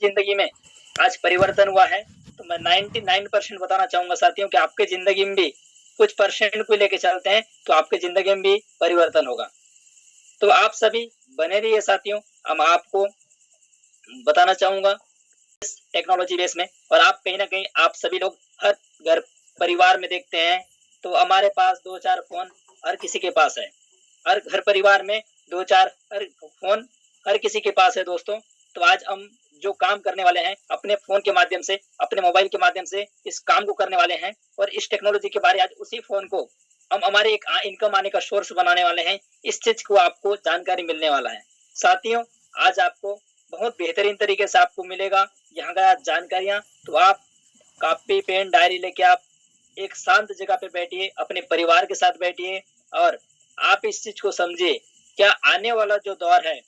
जिंदगी में आज परिवर्तन हुआ है, तो मैं 99% बताना चाहूंगा साथियों कि आपके जिंदगी में भी कुछ परसेंट को लेके चलते हैं तो आपके जिंदगी में भी परिवर्तन होगा। तो आप सभी बने रहिए साथियों। हम आपको बताना चाहूंगा टेक्नोलॉजी बेस में। और आप कहीं ना कहीं आप सभी लोग हर घर परिवार में देखते हैं तो हमारे पास दो चार फोन हर किसी के पास है। हर घर परिवार में दो चार हर फोन हर किसी के पास है दोस्तों। तो आज हम जो काम करने वाले हैं अपने फोन के माध्यम से, अपने मोबाइल के माध्यम से इस काम को करने वाले हैं। और इस टेक्नोलॉजी के बारे आज उसी फोन को हम हमारे एक इनकम आने का सोर्स बनाने वाले हैं। इस चीज को आपको जानकारी मिलने वाला है साथियों। आज आपको बहुत बेहतरीन तरीके से आपको मिलेगा यहाँ का जानकारियां। तो आप कॉपी पेन डायरी लेके आप एक शांत जगह पे बैठिए, अपने परिवार के साथ बैठिए और आप इस चीज को समझिए। क्या आने वाला जो दौर है,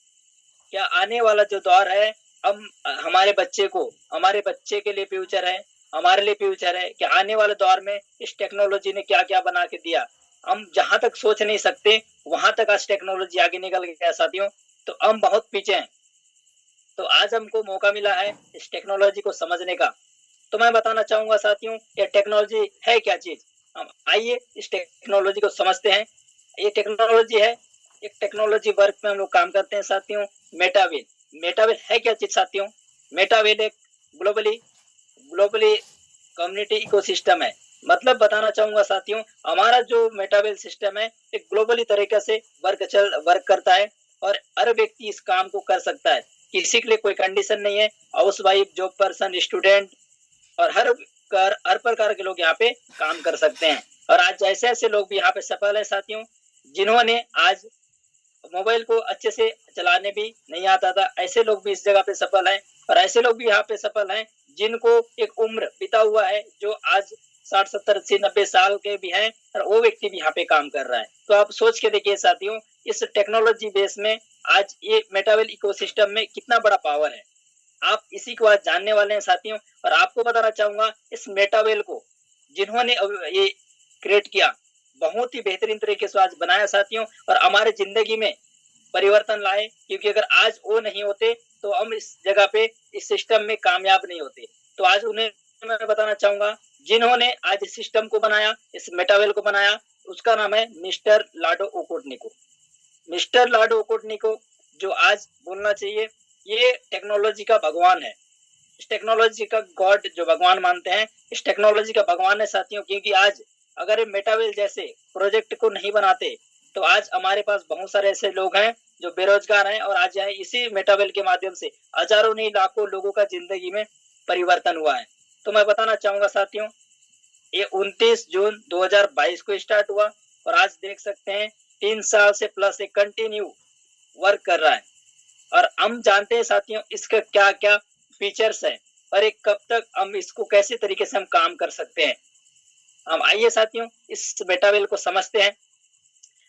क्या आने वाला जो दौर है हम हमारे बच्चे को, हमारे बच्चे के लिए फ्यूचर है, हमारे लिए फ्यूचर है कि आने वाले दौर में इस टेक्नोलॉजी ने क्या क्या बना के दिया। हम जहां तक सोच नहीं सकते वहां तक आज टेक्नोलॉजी आगे निकल गया साथियों। तो हम बहुत पीछे हैं। तो आज हमको मौका मिला है इस टेक्नोलॉजी को समझने का। तो मैं बताना चाहूंगा साथियों ये टेक्नोलॉजी है क्या चीज। हम आइए इस टेक्नोलॉजी को समझते हैं। ये टेक्नोलॉजी है, एक टेक्नोलॉजी वर्क में हम लोग काम करते हैं साथियों। मेटावेल, मेटावेल है क्या चीज साथियों। मेटावेल एक ग्लोबली ग्लोबली कम्युनिटी इकोसिस्टम है। मतलब बताना चाहूंगा साथियों हमारा जो मेटावेल सिस्टम है एक ग्लोबली तरीके से वर्क करता है और हर व्यक्ति इस काम को कर सकता है। किसी के लिए कोई कंडीशन नहीं है। House wife, job person, student और हर प्रकार के लोग यहाँ पे काम कर सकते हैं। और आज ऐसे ऐसे लोग भी यहाँ पे सफल है साथियों जिन्होंने आज मोबाइल को अच्छे से चलाने भी नहीं आता था। ऐसे लोग भी इस जगह पे सफल हैं। और ऐसे लोग भी यहाँ पे सफल हैं जिनको एक उम्र बीता हुआ है, जो आज 60, 70, 80, 90 साल के भी हैं और वो व्यक्ति भी यहाँ पे काम कर रहा है। तो आप सोच के देखिए साथियों इस टेक्नोलॉजी बेस में आज ये मेटावेल इकोसिस्टम में कितना बड़ा पावर है। आप इसी को आज जानने वाले हैं साथियों। और आपको बताना चाहूंगा इस मेटावेल को जिन्होंने ये क्रिएट किया बहुत ही बेहतरीन तरीके से आज बनाया साथियों और हमारे जिंदगी में परिवर्तन लाए। क्योंकि अगर आज वो नहीं होते तो हम इस जगह पे इस सिस्टम में कामयाब नहीं होते। तो आज उन्हें मैं बताना चाहूंगा जिन्होंने आज इस सिस्टम को बनाया, इस मेटावेल को बनाया, उसका नाम है मिस्टर लाडो ओकोटनिको। मिस्टर लाडो ओकोटनिको जो आज बोलना चाहिए ये टेक्नोलॉजी का भगवान है। इस टेक्नोलॉजी का गॉड जो भगवान मानते हैं, इस टेक्नोलॉजी का भगवान है साथियों। क्योंकि आज अगर मेटावेल जैसे प्रोजेक्ट को नहीं बनाते तो आज हमारे पास बहुत सारे ऐसे लोग हैं जो बेरोजगार हैं और आज यहाँ इसी मेटावेल के माध्यम से हजारों नहीं लाखों लोगों का जिंदगी में परिवर्तन हुआ है। तो मैं बताना चाहूंगा साथियों ये 29 जून 2022 को स्टार्ट हुआ और आज देख सकते हैं 3 साल से प्लस एक कंटिन्यू वर्क कर रहा है। और हम जानते हैं साथियों इसका क्या क्या फीचर्स है और एक कब तक हम इसको कैसे तरीके से हम काम कर सकते हैं। हम आइए साथियों इस मेटावेल को समझते हैं।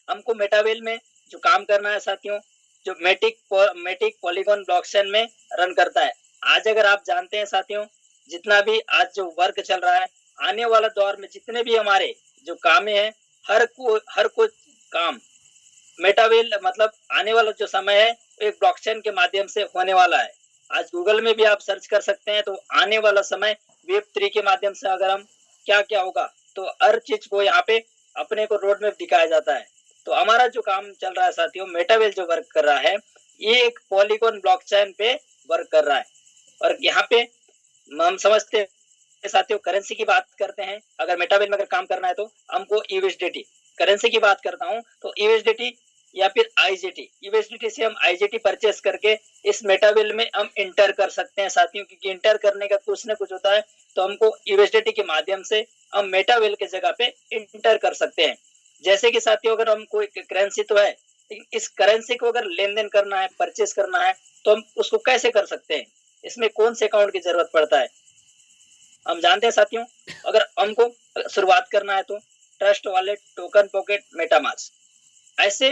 हमको मेटावेल में जो काम करना है साथियों जो मेटिक पॉलीगॉन ब्लॉकचेन में रन करता है। आज अगर आप जानते हैं साथियों जितना भी आज जो वर्क चल रहा है आने वाला दौर में जितने भी हमारे जो काम है हर कोई काम मेटावेल मतलब आने वाला जो समय है एक ब्लॉकचेन के माध्यम से होने वाला है। आज गूगल में भी आप सर्च कर सकते हैं तो आने वाला समय वेब 3 के माध्यम से अगर हम क्या क्या होगा तो हर चीज को यहाँ पे अपने को रोड मैप दिखाया जाता है। तो हमारा जो काम चल रहा है साथियों मेटावेल जो वर्क कर रहा है ये एक पॉलीगॉन ब्लॉकचेन पे वर्क कर रहा है। और यहाँ पे हम समझते हैं साथियों करेंसी की बात करते हैं। अगर मेटावेल में अगर काम करना है तो हमको यूएसडीटी करेंसी की बात करता हूँ तो यूएसडीटी या फिर आईजीटी, यूएसडीटी से हम आईजीटी परचेस करके इस मेटावेल में हम इंटर कर सकते हैं साथियों। क्योंकि इंटर करने का कुछ ना कुछ होता है तो हमको यूएसडीटी के माध्यम से हम मेटावेल के जगह पे इंटर कर सकते हैं। जैसे कि साथियों अगर हम कोई करेंसी तो है लेकिन इस करेंसी को अगर लेन देन करना है, परचेस करना है तो हम उसको कैसे कर सकते हैं, इसमें कौन से अकाउंट की जरूरत पड़ता है हम जानते हैं साथियों। अगर हमको शुरुआत करना है तो trust wallet, token pocket, MetaMask ऐसे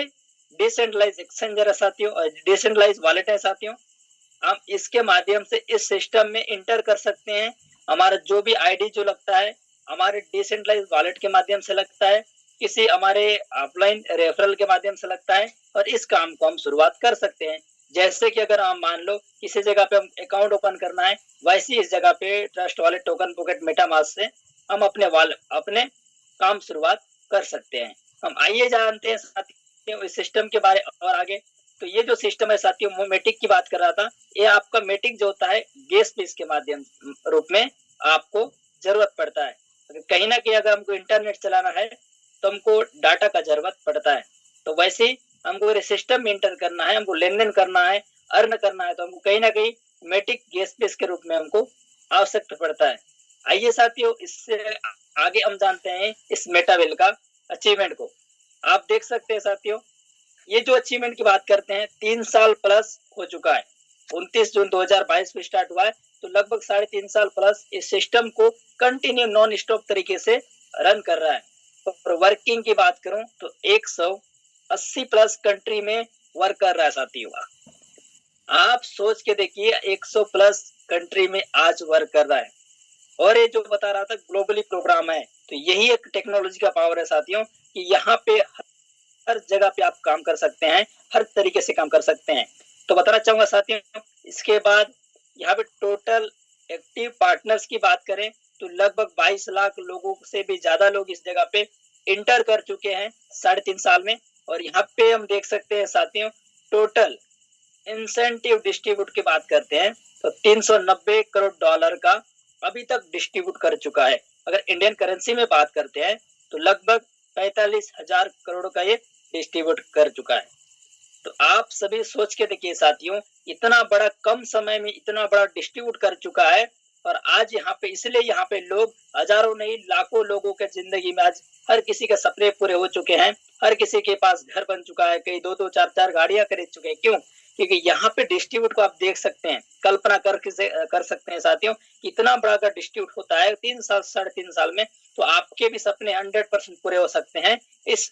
डिसेंट्रलाइज एक्सचेंजर है साथियों और डिसेंट्रलाइज वॉलेट है साथियों। हम इसके माध्यम से इस सिस्टम में इंटर कर सकते हैं। हमारा जो भी आईडी जो लगता है हमारे डिसेंट्रलाइज वॉलेट के माध्यम से लगता है, किसी हमारे ऑफलाइन रेफरल के माध्यम से लगता है और इस काम को हम शुरुआत कर सकते हैं। जैसे कि अगर हम मान लो किसी जगह पे हम अकाउंट ओपन करना है, वैसे इस जगह पे trust wallet, token pocket, MetaMask से हम अपने काम शुरुआत कर सकते हैं। हम आइए जानते हैं साथियों इस सिस्टम के बारे और आगे। तो ये जो सिस्टम है साथियों, मैं मेटिक की बात कर रहा था, ये आपका मेटिक जो होता है गैस पीस के माध्यम रूप में आपको जरूरत पड़ता है। कहीं ना कहीं अगर हमको इंटरनेट चलाना है तो हमको डाटा का जरूरत पड़ता है। तो वैसे ही हमको सिस्टम मेंटेन करना है, हमको लेन देन करना है, अर्न करना है, तो हमको कहीं ना कहीं मेटिक गैस बेस के रूप में हमको आवश्यकता पड़ता है। आइए साथियों इससे आगे हम जानते हैं इस मेटावेल का अचीवमेंट को। आप देख सकते हैं साथियों, ये जो अचीवमेंट की बात करते हैं 3 साल प्लस हो चुका है। 29 जून 2022 में स्टार्ट हुआ है, तो लगभग 3.5 साल प्लस इस सिस्टम को कंटिन्यू नॉन स्टॉप तरीके से रन कर रहा है। और वर्किंग की बात करूं तो 180 प्लस कंट्री में वर्क कर रहा है साथियों। आप सोच के देखिए 100 प्लस कंट्री में आज वर्क कर रहा है। और ये जो बता रहा था ग्लोबली प्रोग्राम है, तो यही एक टेक्नोलॉजी का पावर है साथियों कि यहाँ पे हर जगह पे आप काम कर सकते हैं, हर तरीके से काम कर सकते हैं। तो बताना चाहूंगा साथियों, इसके बाद यहाँ पे टोटल एक्टिव पार्टनर्स की बात करें तो लगभग 22 लाख लोगों से भी ज्यादा लोग इस जगह पे इंटर कर चुके हैं 3.5 साल में। और यहाँ पे हम देख सकते हैं साथियों, टोटल इंसेंटिव डिस्ट्रीब्यूट की बात करते हैं तो 390 करोड़ डॉलर का अभी तक डिस्ट्रीब्यूट कर चुका है। अगर इंडियन करेंसी में बात करते हैं तो लगभग 45,000 करोड़ का ये डिस्ट्रीब्यूट कर चुका है। तो आप सभी सोच के देखिए साथियों, इतना बड़ा कम समय में इतना बड़ा डिस्ट्रीब्यूट कर चुका है। और आज यहाँ पे इसलिए यहाँ पे लोग हजारों नहीं लाखों लोगों के जिंदगी में आज हर किसी के सपने पूरे हो चुके हैं, हर किसी के पास घर बन चुका है, कई 2-2 4-4 गाड़ियां खरीद चुके हैं। क्यों? क्योंकि यहाँ पे डिस्ट्रीब्यूट को आप देख सकते हैं, कल्पना कर सकते हैं साथियों, इतना बड़ा अगर डिस्ट्रीब्यूट होता है 3 साल 3.5 साल में, तो आपके भी सपने 100% पूरे हो सकते हैं इस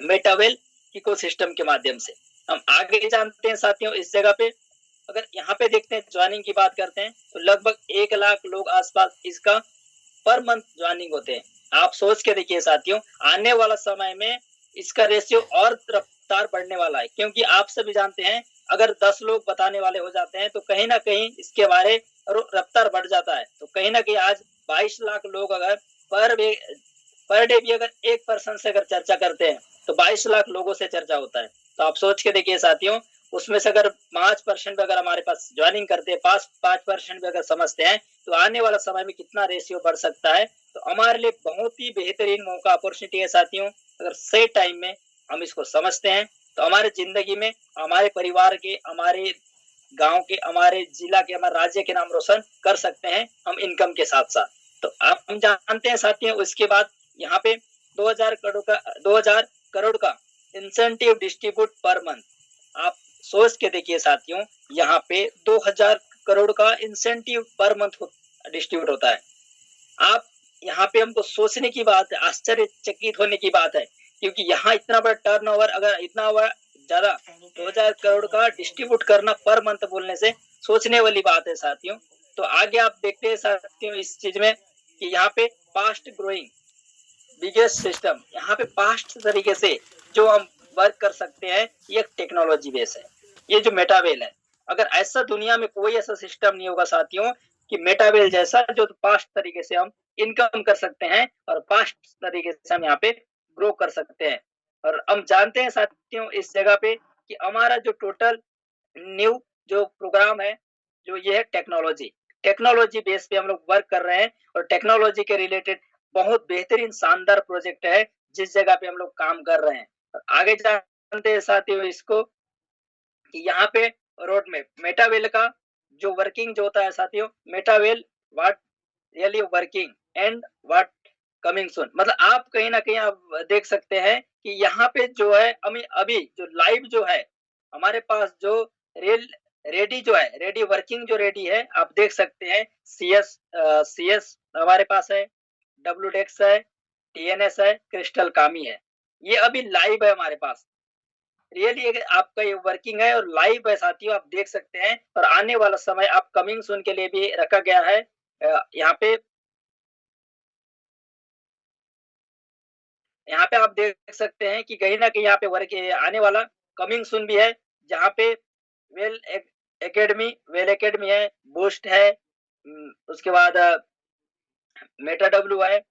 मेटावेल इकोसिस्टम के माध्यम से। हम आगे जानते हैं साथियों इस जगह पे, अगर यहाँ पे देखते हैं ज्वाइनिंग की बात करते हैं तो लगभग 1 लाख लोग आसपास इसका पर मंथ ज्वाइनिंग होते हैं। आप सोच के देखिए साथियों, आने वाला समय में इसका रेशियो और रफ्तार बढ़ने वाला है, क्योंकि आप सभी जानते हैं अगर 10 लोग बताने वाले हो जाते हैं तो कहीं ना कहीं इसके बारे रफ्तार बढ़ जाता है। तो कहीं ना कहीं आज 22 लाख लोग अगर पर डे भी अगर एक पर्सन से अगर चर्चा करते हैं तो 22 लाख लोगों से चर्चा होता है। तो आप सोच के देखिए साथियों, उसमें से अगर 5% अगर हमारे पास ज्वाइनिंग करते हैं, 5% भी अगर समझते हैं तो आने वाला समय में कितना रेशियो बढ़ सकता है। तो हमारे लिए बहुत ही बेहतरीन मौका अपॉर्चुनिटी है साथियों। अगर सही टाइम में हम इसको समझते हैं तो हमारे जिंदगी में, हमारे परिवार के, हमारे गांव के, हमारे जिला के, हमारे राज्य के नाम रोशन कर सकते हैं हम इनकम के साथ साथ। तो आप हम जानते हैं साथियों, उसके बाद यहाँ पे 2000 करोड़ का इंसेंटिव डिस्ट्रीब्यूट पर मंथ। आप सोच के देखिए साथियों, यहाँ पे 2000 करोड़ का इंसेंटिव पर मंथ डिस्ट्रीब्यूट होता है। आप यहाँ पे हमको सोचने की बात है, आश्चर्यचकित होने की बात है, क्योंकि यहाँ इतना बड़ा टर्नओवर, अगर इतना ज्यादा 2000 करोड़ का डिस्ट्रीब्यूट करना पर मंथ बोलने से सोचने वाली बात है साथियों। तो आगे आप देखते हैं साथियों इस चीज में कि यहाँ पे फास्ट ग्रोइंग बिगेस्ट सिस्टम, यहाँ पे फास्ट तरीके से जो हम वर्क कर सकते हैं, ये टेक्नोलॉजी बेस है, ये जो मेटावेल है। अगर ऐसा दुनिया में कोई ऐसा सिस्टम नहीं होगा साथियों कि मेटावेल जैसा, जो फास्ट तरीके से हम इनकम कर सकते हैं और फास्ट तरीके से हम यहाँ पे ग्रो कर सकते हैं। और हम जानते हैं साथियों इस जगह पे कि हमारा जो टोटल न्यू जो प्रोग्राम है, जो ये है टेक्नोलॉजी बेस पे हम लोग वर्क कर रहे हैं। और टेक्नोलॉजी के रिलेटेड बहुत बेहतरीन शानदार प्रोजेक्ट है जिस जगह पे हम लोग काम कर रहे हैं। और आगे जानते हैं साथियों इसको कि यहाँ पे रोड में मेटावेल का जो वर्किंग जो होता है साथियों, metaverse what really working and what coming soon. मतलब आप कहीं ना कहीं आप देख सकते हैं कि यहाँ पे जो है हमें अभी जो लाइव जो है हमारे पास जो रेल रेडी जो है, रेडी वर्किंग जो रेडी है, आप देख सकते हैं सीएस हमारे पास है, डब्ल्यू डेक्स है, टीएनएस है, क्रिस्टल कामी है। ये अभी लाइव है हमारे पास, रियली आपका ये वर्किंग है और लाइव है साथियों, आप देख सकते हैं। और आने वाला समय आप कमिंग सून के लिए भी रखा गया है। यहाँ पे आप देख सकते हैं कि कहीं ना कहीं यहाँ पे वर्क आने वाला कमिंग सून भी है, जहाँ पे वेल एकेडमी है, बूस्ट है, उसके बाद मेटा डब्ल्यू है,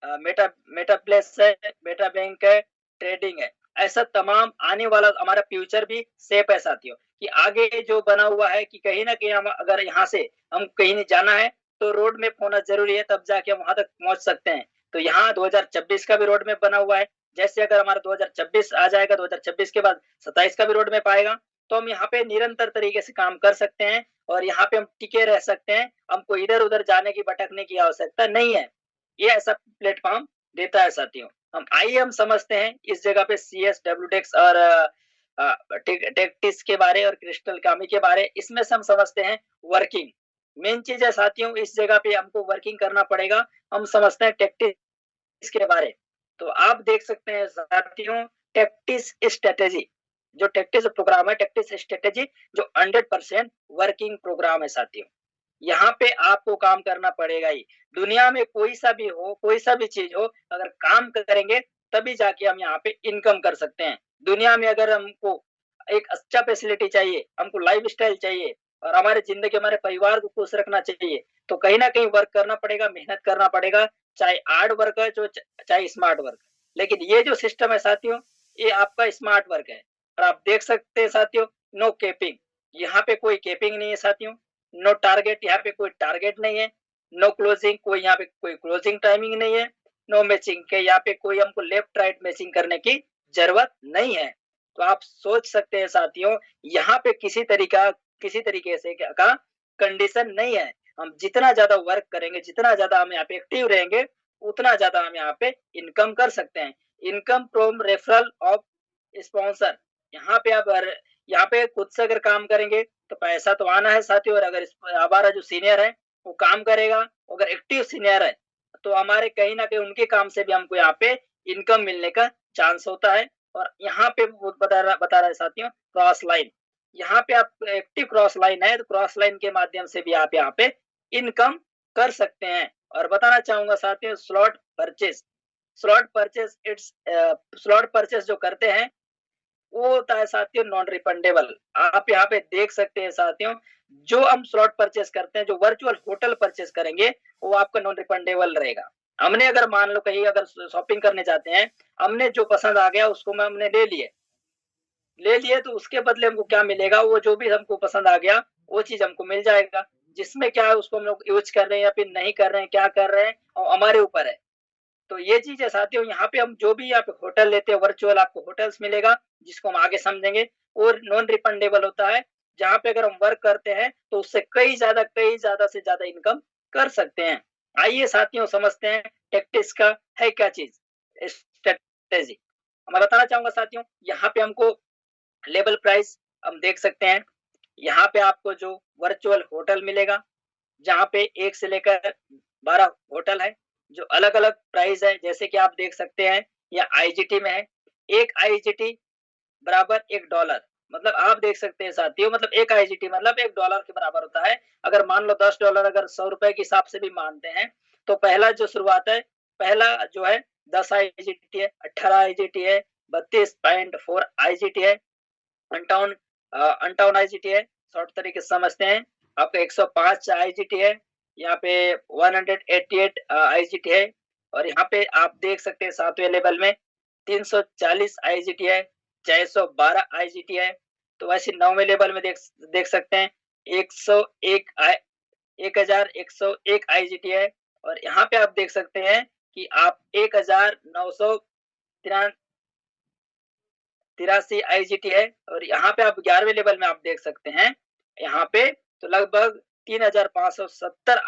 मेटा मेटा प्लेस है, मेटा बैंक है, ट्रेडिंग है। ऐसा तमाम आने वाला हमारा फ्यूचर भी सेफ है साथियों, कि आगे जो बना हुआ है कि कहीं ना कहीं हम अगर यहाँ से हम कहीं नहीं जाना है तो रोड मैप होना जरूरी है, तब जाके हम वहां तक पहुंच सकते हैं। तो यहाँ 2026 का भी रोड मैप बना हुआ है। जैसे अगर हमारा 2026 आ जाएगा, 2026 के बाद 27 का भी रोड मैप आएगा, तो हम यहाँ पे निरंतर तरीके से काम कर सकते हैं और यहाँ पे हम टिके रह सकते हैं। हमको इधर उधर जाने की भटकने की आवश्यकता नहीं है। ये ऐसा प्लेटफॉर्म देता है साथियों। हम समझते हैं इस जगह पे CS, WTEX और टेक्टिस के बारे और क्रिस्टल कामी के बारे, इसमें से हम समझते हैं वर्किंग। मेन चीज है साथियों, इस जगह पे हमको वर्किंग करना पड़ेगा। हम समझते हैं टेक्टिस के बारे। तो आप देख सकते हैं साथियों, टेक्टिस स्ट्रेटेजी, जो टेक्टिस प्रोग्राम है, टेक्टिस स्ट्रेटेजी जो 100% वर्किंग प्रोग्राम है साथियों। यहाँ पे आपको काम करना पड़ेगा ही। दुनिया में कोई सा भी हो, कोई सा भी चीज हो, अगर काम करेंगे तभी जाके हम यहाँ पे इनकम कर सकते हैं। दुनिया में अगर हमको एक अच्छा फैसिलिटी चाहिए, हमको लाइफ स्टाइल चाहिए और हमारे जिंदगी, हमारे परिवार को खुश रखना चाहिए, तो कहीं ना कहीं वर्क करना पड़ेगा, मेहनत करना पड़ेगा, चाहे हार्ड वर्क है, जो चाहे स्मार्ट वर्क। लेकिन ये जो सिस्टम है साथियों, ये आपका स्मार्ट वर्क है। और आप देख सकते हैं साथियों, नो केपिंग, यहाँ पे कोई केपिंग नहीं है साथियों। नो टारगेट, यहाँ पे कोई टारगेट नहीं है। नो क्लोजिंग, कोई यहाँ पे कोई क्लोजिंग टाइमिंग नहीं है। नो मैचिंग के, यहाँ पे कोई हमको लेफ्ट राइट मैचिंग करने की जरूरत नहीं है। तो आप सोच सकते हैं साथियों, यहाँ पे किसी तरीके से का कंडीशन नहीं है। हम जितना ज्यादा वर्क करेंगे, जितना ज्यादा हम यहाँ पे एक्टिव रहेंगे, उतना ज्यादा हम यहाँ पे इनकम कर सकते हैं। Income from referral of sponsor, यहाँ पे आप यहाँ पे खुद से अगर काम करेंगे तो पैसा तो आना है साथियों। और अगर हमारा जो सीनियर है वो काम करेगा, अगर एक्टिव सीनियर है, तो हमारे कहीं ना कहीं उनके काम से भी हमको यहाँ पे इनकम मिलने का चांस होता है। और यहाँ पे वो बता रहा है साथियों, क्रॉस लाइन, यहाँ पे आप एक्टिव क्रॉस लाइन है, तो क्रॉस लाइन के माध्यम से भी आप यहाँ पे इनकम कर सकते हैं। और बताना चाहूंगा साथियों, स्लॉट परचेस जो करते हैं वो होता है साथियों नॉन रिफंडेबल। आप यहाँ पे देख सकते हैं साथियों, जो हम स्लॉट परचेस करते हैं, जो वर्चुअल होटल परचेस करेंगे, वो आपका नॉन रिफंडेबल रहेगा। हमने अगर मान लो कहीं अगर शॉपिंग करने जाते हैं, हमने जो पसंद आ गया उसको हमने ले लिए, तो उसके बदले हमको क्या मिलेगा, वो जो भी हमको पसंद आ गया वो चीज हमको मिल जाएगा। जिसमें क्या है, उसको हम लोग यूज कर रहे हैं या फिर नहीं कर रहे हैं, क्या कर रहे हैं, और हमारे ऊपर है। तो ये चीज है साथियों, यहाँ पे हम जो भी यहाँ पे होटल लेते हैं, वर्चुअल आपको होटल्स मिलेगा, जिसको हम आगे समझेंगे। और नॉन रिफंडेबल होता है, जहाँ पे अगर हम वर्क करते हैं तो उससे कई ज्यादा से ज्यादा इनकम कर सकते हैं। आइए साथियों समझते हैं टेक्टिस का है क्या चीज, स्ट्रेटेजी। मैं बताना चाहूंगा साथियों, यहाँ पे हमको लेवल प्राइस हम देख सकते हैं। यहाँ पे आपको जो वर्चुअल होटल मिलेगा, जहाँ पे 1 से लेकर 12 होटल है, जो अलग अलग प्राइस है। जैसे कि आप देख सकते हैं, यह IGT में है। एक IGT बराबर $1, मतलब आप देख सकते हैं साथियों, मतलब एक IGT मतलब $1 के बराबर होता है। अगर मान लो $10 अगर 100 रुपए के हिसाब से भी मानते हैं, तो पहला जो शुरुआत है, पहला जो है 10 IGT है, 18 IGT है, 32.4 IGT है, अंटाउन अंटाउन IGT है, शॉर्ट तरीके से समझते हैं। आपका 105 IGT है, यहाँ पे 188 IGT है। और यहाँ पे आप देख सकते हैं 7वें लेवल में 340 IGT है, 612 IGT है। तो वैसे 9वें लेवल में देख सकते हैं 101 1101 IGT है। और यहाँ पे आप देख सकते हैं कि आप 1983 IGT है। और यहाँ पे आप 11वें लेवल में आप देख सकते हैं, यहाँ पे तो लगभग 3570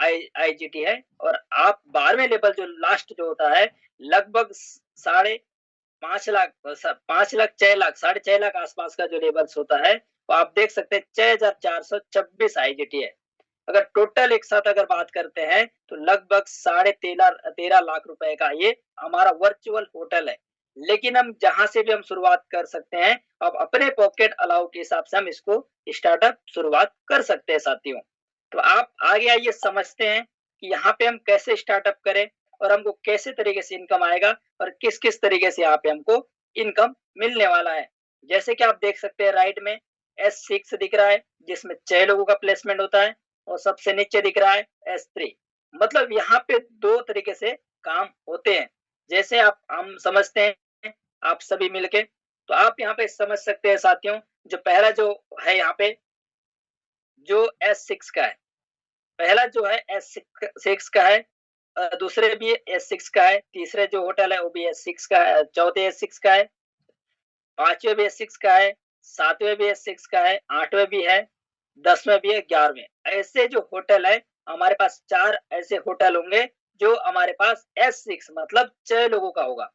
IGT है। और आप 12वें लेवल जो लास्ट जो होता है, लगभग 5.5 लाख 5 लाख 6 लाख 6.5 लाख आसपास का जो लेवल्स होता है, तो आप देख सकते हैं 6426 IGT है। अगर टोटल एक साथ अगर बात करते हैं, तो लगभग 13.5 लाख रुपए का ये हमारा वर्चुअल होटल है। लेकिन हम जहां से भी हम शुरुआत कर सकते हैं, अब अपने पॉकेट अलाउ के हिसाब से हम इसको स्टार्टअप शुरुआत कर सकते हैं साथियों। तो आप आगे आइए समझते हैं कि यहाँ पे हम कैसे स्टार्टअप करें और हमको कैसे तरीके से इनकम आएगा और किस किस तरीके से यहाँ पे हमको इनकम मिलने वाला है। जैसे कि आप देख सकते हैं राइट में S6 दिख रहा है जिसमें 6 लोगों का प्लेसमेंट होता है, और सबसे नीचे दिख रहा है S3। मतलब यहाँ पे दो तरीके से काम होते हैं। जैसे आप हम समझते हैं आप सभी मिलके, तो आप यहाँ पे समझ सकते हैं साथियों, जो पहला जो है यहाँ पे जो S6 का है, पहला जो है S6 का है, दूसरे भी S6 का है, तीसरे जो होटल है वो भी S6 का है, चौथे S6 का है, पांचवें भी S6 का है, सातवें भी S6 का है, आठवें भी है, 10वें भी है, 11वें। ऐसे जो होटल है हमारे पास 4 ऐसे होटल होंगे जो हमारे पास S6 मतलब 6 लोगों का होगा।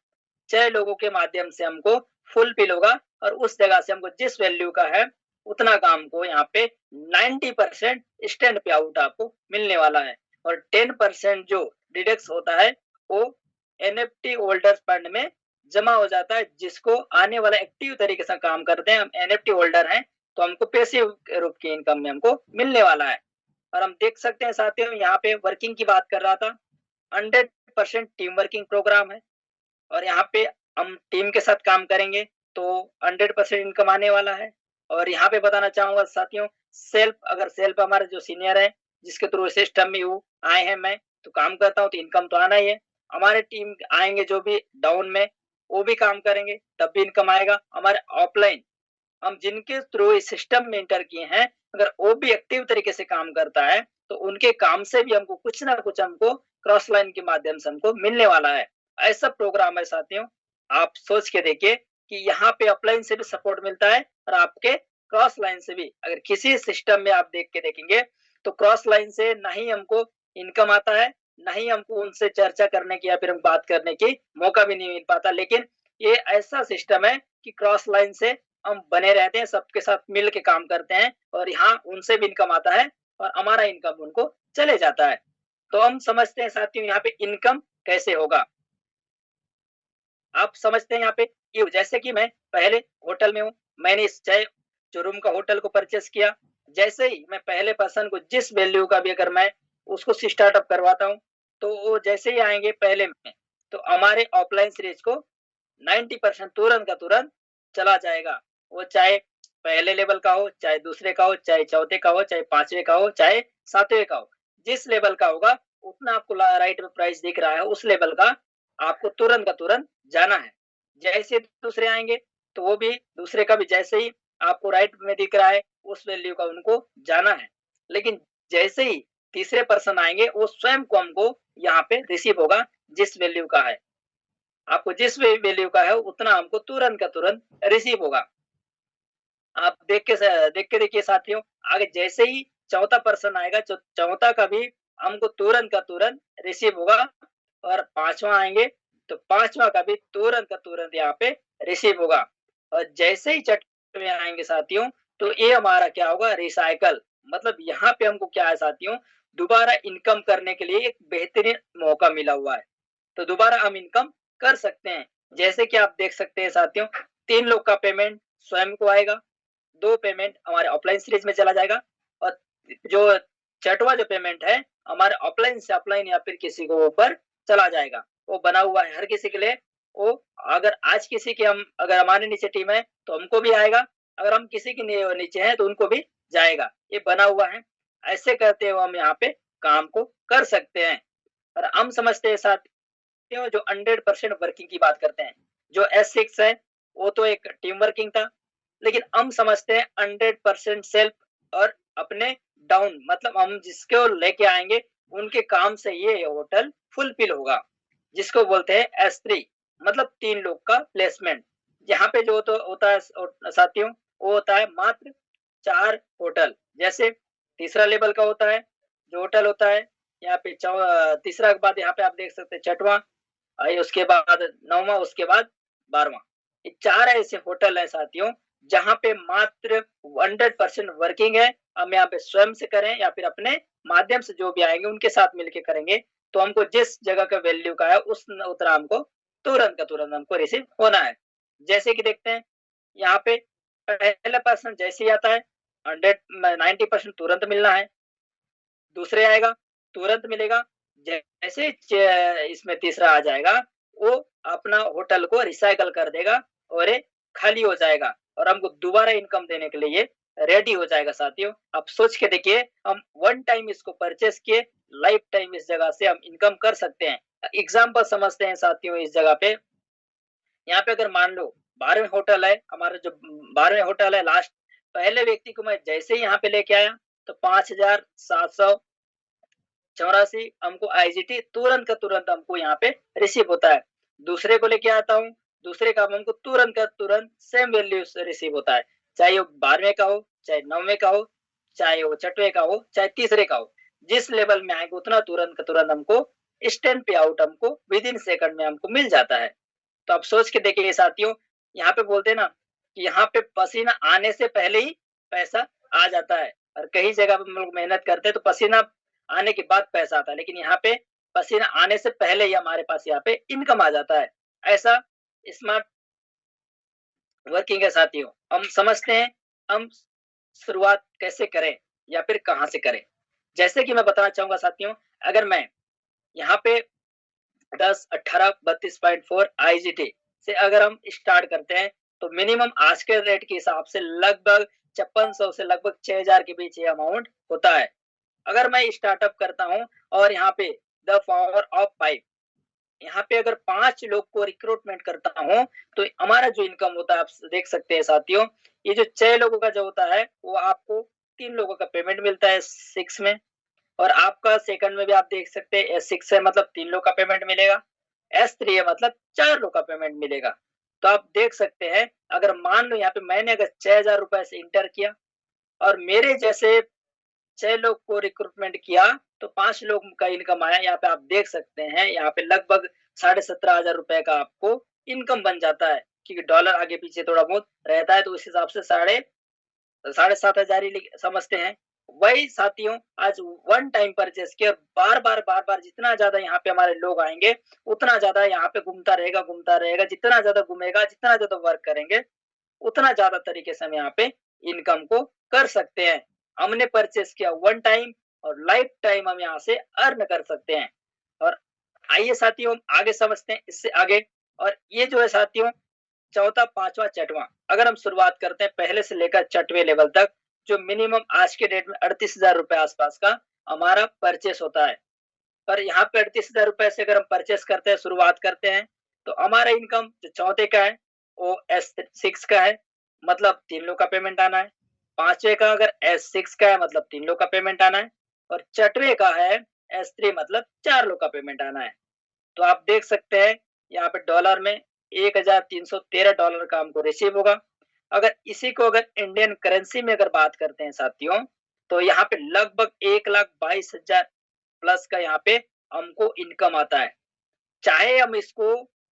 6 लोगों के माध्यम से हमको फुलफिल होगा, और उस जगह से हमको जिस वैल्यू का है उतना काम को यहाँ पे 90% स्टैंड पे आउट आपको मिलने वाला है, और 10% जो डिडक्स होता है वो एनएफटी होल्डर्स फंड में जमा हो जाता है, जिसको आने वाला एक्टिव तरीके से काम करते हैं, हम एनएफटी होल्डर हैं तो हमको पैसिव रूप की इनकम में हमको मिलने वाला है। और हम देख सकते हैं साथियों यहाँ पे वर्किंग की बात कर रहा था, 100% टीम वर्किंग प्रोग्राम है, और यहाँ पे हम टीम के साथ काम करेंगे तो 100% इनकम आने वाला है। और यहाँ पे बताना चाहूंगा साथियों, अगर सेल्फ हमारे जो सीनियर है जिसके थ्रू सिस्टम में वो आए हैं, मैं तो काम करता हूँ तो इनकम तो आना ही है। हमारे टीम आएंगे जो भी डाउन में वो भी काम करेंगे तब भी इनकम आएगा। हमारे ऑफलाइन हम जिनके थ्रू इस सिस्टम में इंटर किए हैं, अगर वो भी एक्टिव तरीके से काम करता है तो उनके काम से भी हमको कुछ ना कुछ हमको क्रॉस लाइन के माध्यम से हमको मिलने वाला है। ऐसा प्रोग्राम है साथियों, आप सोच के देखिए कि यहाँ पे अपलाइन से भी सपोर्ट मिलता है और आपके क्रॉस लाइन से भी। अगर किसी सिस्टम में आप देख के देखेंगे तो क्रॉस लाइन से ना ही हमको इनकम आता है, ना ही हमको उनसे चर्चा करने की या फिर बात करने की मौका भी नहीं मिल पाता। लेकिन ये ऐसा सिस्टम है कि क्रॉस लाइन से हम बने रहते हैं, सबके साथ मिल के काम करते हैं, और यहाँ उनसे भी इनकम आता है और हमारा इनकम उनको चले जाता है। तो हम समझते हैं साथियों यहाँ पे इनकम कैसे होगा। आप समझते हैं यहाँ पे कि जैसे कि मैं पहले होटल में हूँ, मैंने इस चाहे जो रूम का होटल को परचेस किया, जैसे ही मैं पहले पर्सन को जिस वैल्यू का भी अगर मैं उसको स्टार्टअप करवाता हूँ तो वो जैसे ही आएंगे पहले में, तो हमारे ऑफलाइन सीरीज को 90% तुरंत का तुरंत चला जाएगा। वो चाहे पहले लेवल का हो, चाहे दूसरे का हो, चाहे चौथे का हो, चाहे पांचवे का हो, चाहे सातवें का हो, जिस लेवल का होगा उतना आपको राइट में प्राइस दिख रहा है उस लेवल का आपको तुरंत का तुरंत जाना है। जैसे दूसरे आएंगे तो वो भी दूसरे का भी जैसे ही आपको राइट में दिख रहा है उस वैल्यू का उनको जाना है। लेकिन जैसे ही तीसरे पर्सन आएंगे वो स्वयं को हमको यहाँ पे रिसीव होगा जिस वैल्यू का है, आपको जिस वैल्यू का है उतना हमको तुरंत का तुरंत रिसीव होगा। आप देख के देखिए साथियों, आगे जैसे ही चौथा पर्सन आएगा चौथा का भी हमको तुरंत का तुरंत रिसीव होगा, और पांचवा आएंगे तो पांचवा का भी तुरंत का तुरंत यहाँ पे रिसीव होगा। और जैसे ही छठवें आएंगे साथियों तो ये हमारा क्या होगा, रिसाइकल। मतलब यहाँ पे हमको क्या है साथियों, दोबारा इनकम करने के लिए एक बेहतरीन मौका मिला हुआ है, तो दोबारा हम इनकम कर सकते हैं। जैसे कि आप देख सकते हैं साथियों, 3 लोग का पेमेंट स्वयं को आएगा, 2 पेमेंट हमारे ऑफलाइन सीरीज में चला जाएगा, और जो छठवां जो पेमेंट है हमारे ऑफलाइन से ऑफलाइन या फिर किसी को ऊपर चला जाएगा। वो बना हुआ है हर किसी के लिए। वो अगर आज किसी के हम अगर हमारे नीचे टीम है तो हमको भी आएगा, अगर हम किसी के नीचे हैं तो उनको भी जाएगा, ये बना हुआ है। ऐसे करते हुए हम यहाँ पे काम को कर सकते हैं। और हम समझते हैं साथियों जो 100% वर्किंग की बात करते हैं, जो S6 है वो तो एक टीम वर्किंग था, लेकिन हम समझते हैं 100% सेल्फ और अपने डाउन, मतलब हम जिसको लेके आएंगे उनके काम से ये होटल फुलफिल होगा, जिसको बोलते हैं S3 मतलब 3 लोग का प्लेसमेंट। यहाँ पे जो तो होता है साथियों, वो होता है मात्र 4 होटल। जैसे तीसरा लेवल का होता है जो होटल होता है यहाँ पे तीसरा के बाद यहाँ पे आप देख सकते हैं छठवां, उसके बाद नौवां, उसके बाद 12वां। ये 4 ऐसे होटल है साथियों जहाँ पे मात्र 100% वर्किंग है। हम यहाँ पे स्वयं से करें या फिर अपने माध्यम से जो भी आएंगे उनके साथ मिलके करेंगे तो हमको जिस जगह का वैल्यू का है उस उतना हमको तुरंत का तुरंत हमको रिसीव होना है। जैसे कि देखते हैं यहाँ पे पहला पर्सन जैसे ही आता है 90% तुरंत मिलना है, दूसरे आएगा तुरंत मिलेगा, जैसे इसमें तीसरा आ जाएगा वो अपना होटल को रिसाइकल कर देगा और ये खाली हो जाएगा, और हमको दोबारा इनकम देने के लिए रेडी हो जाएगा साथियों। आप सोच के देखिए, हम वन टाइम इसको परचेस किए, लाइफ टाइम इस जगह से हम इनकम कर सकते हैं। एग्जाम्पल समझते हैं साथियों इस जगह पे। यहाँ पे अगर मान लो 12वें होटल है हमारा, जो 12वें होटल है लास्ट, पहले व्यक्ति को मैं जैसे ही यहाँ पे लेके आया तो 5,784 हमको आईजीटी तुरंत का तुरंत हमको यहाँ पे रिसीव होता है। दूसरे को लेके आता हूँ, दूसरे का हमको तुरंत का तुरंत सेम वैल्यू रिसीव होता है, चाहे वो 12वें का हो, चाहे 9वें का हो, चाहे वो छठवें का हो, चाहे तीसरे का हो। जिस लेवल में आएगा उतना तुरंत का तुरंत हमको इंस्टेंट पे आउट हमको विद इन सेकंड में हमको मिल जाता है। तो आप सोच के देखिए साथियों, यहाँ पे बोलते हैं ना कि यहाँ पे पसीना आने से पहले ही पैसा आ जाता है, और कई जगह पे हम लोग मेहनत करते हैं तो पसीना आने के बाद पैसा आता है, लेकिन यहाँ पे पसीना आने से पहले ही हमारे पास यहाँ पे इनकम आ जाता है। ऐसा स्मार्ट वर्किंग है साथियों। हम समझते हैं हम शुरुआत कैसे करें या फिर कहाँ से करें। जैसे कि मैं बताना चाहूंगा साथियों, अगर मैं यहाँ पे 10, 18, 32.4 आईजीटी से अगर हम स्टार्ट करते हैं तो मिनिमम आज के रेट के हिसाब से लगभग 5600 से लगभग 6000 के बीच ये अमाउंट होता है। अगर मैं स्टार्टअप करता हूं और यहाँ पे द पावर ऑफ 5, यहाँ पे अगर 5 लोग को रिक्रूटमेंट करता हूं तो हमारा जो इनकम होता है आप देख सकते हैं साथियों, ये जो 6 लोगों का जो होता है वो आपको 3 लोगों का पेमेंट मिलता है 6 में, और आपका सेकंड में भी आप देख सकते हैं S6 है मतलब 3 लोग का पेमेंट मिलेगा, S3 है मतलब 4 लोग का पेमेंट मिलेगा। तो आप देख सकते हैं, अगर मान लो यहाँ पे मैंने अगर 6000 रुपए से इंटर किया और मेरे जैसे 6 लोग को रिक्रूटमेंट किया तो 5 लोग का इनकम आया। यहाँ पे आप देख सकते हैं, यहाँ पे लगभग 17,500 रुपए का आपको इनकम बन जाता है, क्योंकि डॉलर आगे पीछे थोड़ा बहुत रहता है तो उस हिसाब से 7,500 ही समझते हैं। वही साथियों आज वन टाइम परचेस के बार बार जितना ज्यादा यहाँ पे हमारे लोग आएंगे उतना ज्यादा यहाँ पे घूमता रहेगा, जितना ज्यादा घूमेगा, जितना ज्यादा वर्क करेंगे उतना ज्यादा तरीके से हम यहाँ पे इनकम को कर सकते हैं। हमने परचेस किया वन टाइम और लाइफ टाइम हम यहाँ से अर्न कर सकते हैं। और आइए साथियों हम आगे समझते हैं इससे आगे। और ये जो है साथियों चौथा, पांचवा, छठवां, अगर हम शुरुआत करते हैं पहले से लेकर छठवें लेवल तक, जो मिनिमम आज के डेट में 38,000 रुपए आसपास का हमारा परचेस होता है। पर यहाँ पे 38,000 रुपए से अगर हम परचेस करते हैं, शुरुआत करते हैं, तो हमारा इनकम जो चौथे का है वो S6 का है मतलब 3 लोग का पेमेंट आना है, पांचवे का अगर S6 का है मतलब 3 लोग का पेमेंट आना है, और छठवे का है S3 मतलब 4 लोग का पेमेंट आना है। तो आप देख सकते हैं यहाँ पे डॉलर में $1,313 का हमको रिसीव होगा। अगर इसी को अगर इंडियन करेंसी में अगर बात करते हैं साथियों, तो यहाँ पे लगभग 1,22,000 प्लस का यहाँ पे हमको इनकम आता है। चाहे हम इसको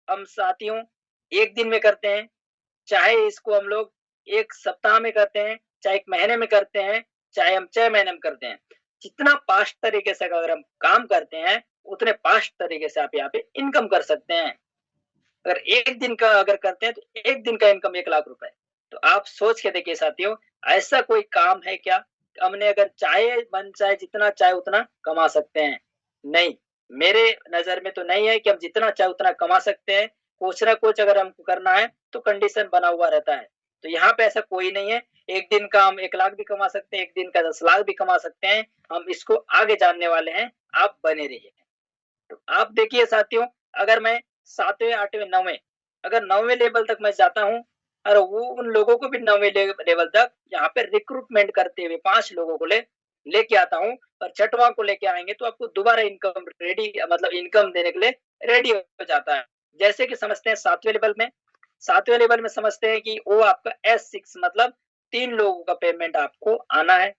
हम साथियों एक दिन में करते हैं, चाहे इसको हम लोग एक सप्ताह में करते हैं, चाहे एक महीने में करते हैं, चाहे हम 6 महीने में करते हैं, जितना फास्ट तरीके से अगर हम काम करते हैं उतने फास्ट तरीके से आप यहाँ पे इनकम कर सकते हैं। अगर एक दिन का अगर करते हैं तो एक दिन का इनकम 1,00,000 रुपए। तो आप सोच के देखिए साथियों, ऐसा कोई काम है क्या हमने अगर चाहे मन चाहे जितना चाहे उतना कमा सकते हैं? नहीं, मेरे नजर में तो नहीं है कि हम जितना चाहे उतना कमा सकते हैं। कुछ ना कुछ अगर हमको करना है तो कंडीशन बना हुआ रहता है। तो यहाँ पे ऐसा कोई नहीं है, एक दिन का हम 1,00,000 भी कमा सकते हैं, एक दिन का 10,00,000 भी कमा सकते हैं। हम इसको आगे जानने वाले हैं, आप बने रहिए। तो आप देखिए साथियों, अगर मैं 7वें, 8वें, 9वें, अगर 9वें लेवल तक मैं जाता हूँ और वो उन लोगों को भी 9वें लेवल तक यहाँ पे रिक्रूटमेंट करते हुए 5 लोगों को लेके आता हूँ, और छठवां को लेके आएंगे तो आपको दोबारा इनकम रेडी मतलब इनकम देने के लिए रेडी हो जाता है। जैसे कि समझते हैं 7वें लेवल में समझते हैं कि वो आपका S6 मतलब 3 लोगों का पेमेंट आपको आना है,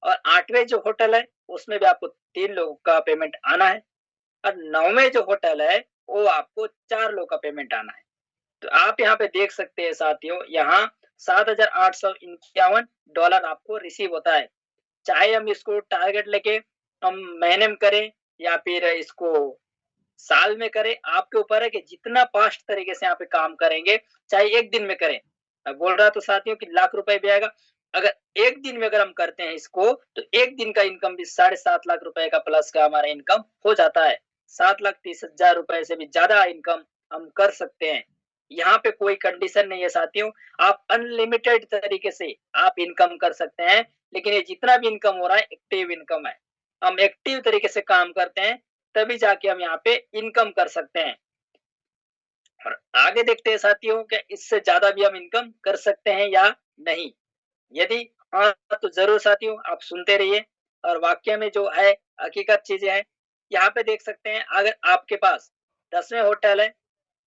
और 8वें जो होटल है उसमें भी आपको 3 लोगों का पेमेंट आना है, और 9वें जो होटल है वो आपको 4 लोग का पेमेंट आना है। तो आप यहाँ पे देख सकते हैं साथियों, यहाँ $7,851 आपको रिसीव होता है। चाहे हम इसको टारगेट लेके हम महीने में करें या फिर इसको साल में करें, आपके ऊपर है कि जितना फास्ट तरीके से यहाँ पे काम करेंगे, चाहे एक दिन में करें। मैं बोल रहा तो साथियों कि लाख रुपए भी आएगा। अगर एक दिन में अगर हम करते हैं इसको तो एक दिन का इनकम भी 7.5 लाख रुपए का प्लस का हमारा इनकम हो जाता है। 7,30,000 रुपए से भी ज्यादा इनकम हम कर सकते हैं। यहाँ पे कोई कंडीशन नहीं है साथियों, आप अनलिमिटेड तरीके से आप इनकम कर सकते हैं। लेकिन ये जितना भी इनकम हो रहा है एक्टिव इनकम है, हम एक्टिव तरीके से काम करते हैं तभी जाके हम यहाँ पे इनकम कर सकते हैं। और आगे देखते हैं साथियों कि इससे ज्यादा भी हम इनकम कर सकते हैं या नहीं। यदि हाँ तो जरूर साथियों आप सुनते रहिए और वाक्य में जो है हकीकत चीजें हैं। यहाँ पे देख सकते हैं अगर आपके पास 10वें होटल है,